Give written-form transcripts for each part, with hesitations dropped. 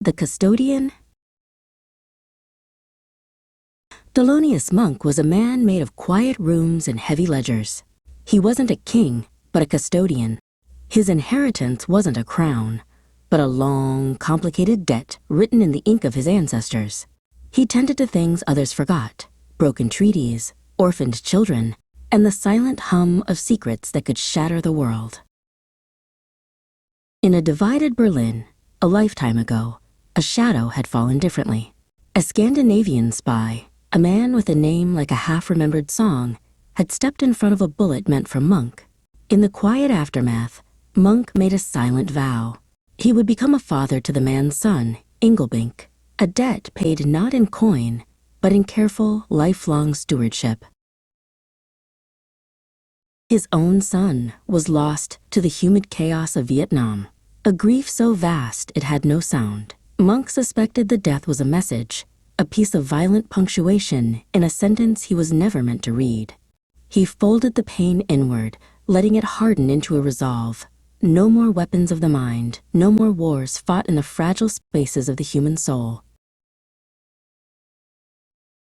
The custodian? Thelonius Monk was a man made of quiet rooms and heavy ledgers. He wasn't a king, but a custodian. His inheritance wasn't a crown, but a long, complicated debt written in the ink of his ancestors. He tended to things others forgot: broken treaties, orphaned children, and the silent hum of secrets that could shatter the world. In a divided Berlin, a lifetime ago, a shadow had fallen differently. A Scandinavian spy, a man with a name like a half-remembered song, had stepped in front of a bullet meant for Monk. In the quiet aftermath, Monk made a silent vow. He would become a father to the man's son, Ingelbink, a debt paid not in coin, but in careful, lifelong stewardship. His own son was lost to the humid chaos of Vietnam, a grief so vast it had no sound. Monk suspected the death was a message, a piece of violent punctuation in a sentence he was never meant to read. He folded the pain inward, letting it harden into a resolve. No more weapons of the mind, no more wars fought in the fragile spaces of the human soul.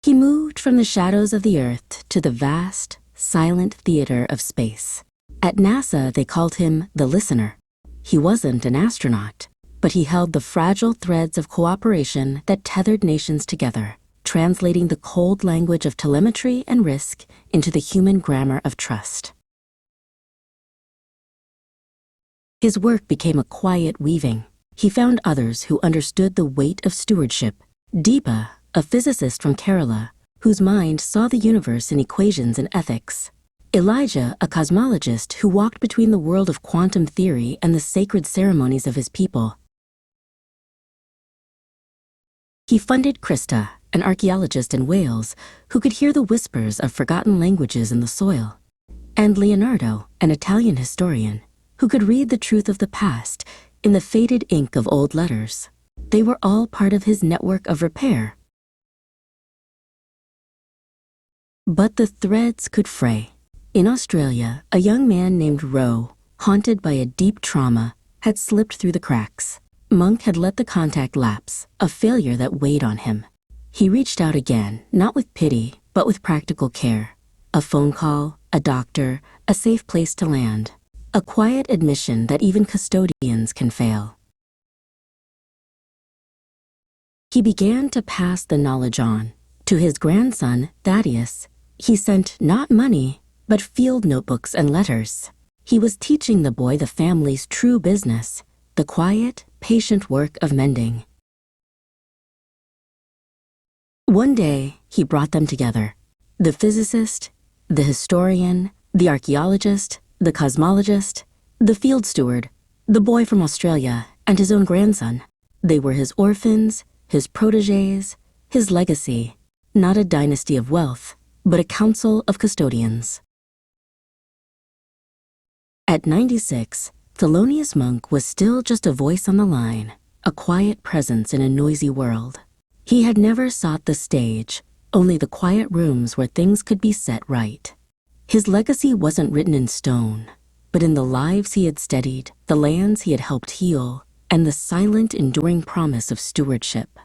He moved from the shadows of the earth to the vast, silent theater of space. At NASA, they called him the listener. He wasn't an astronaut, but he held the fragile threads of cooperation that tethered nations together, translating the cold language of telemetry and risk into the human grammar of trust. His work became a quiet weaving. He found others who understood the weight of stewardship. Deepa, a physicist from Kerala, whose mind saw the universe in equations and ethics. Elijah, a cosmologist who walked between the world of quantum theory and the sacred ceremonies of his people. He funded Krista, an archaeologist in Wales who could hear the whispers of forgotten languages in the soil, and Leonardo, an Italian historian who could read the truth of the past in the faded ink of old letters. They were all part of his network of repair. But the threads could fray. In Australia, a young man named Rowe, haunted by a deep trauma, had slipped through the cracks. Monk had let the contact lapse, a failure that weighed on him. He reached out again, not with pity, but with practical care. A phone call, a doctor, a safe place to land. A quiet admission that even custodians can fail. He began to pass the knowledge on. To his grandson, Thaddeus, he sent not money, but field notebooks and letters. He was teaching the boy the family's true business, the quiet, patient work of mending. One day, he brought them together. The physicist, the historian, the archaeologist, the cosmologist, the field steward, the boy from Australia, and his own grandson. They were his orphans, his protégés, his legacy, not a dynasty of wealth, but a council of custodians. At 96, Thelonius Monk was still just a voice on the line, a quiet presence in a noisy world. He had never sought the stage, only the quiet rooms where things could be set right. His legacy wasn't written in stone, but in the lives he had steadied, the lands he had helped heal, and the silent, enduring promise of stewardship.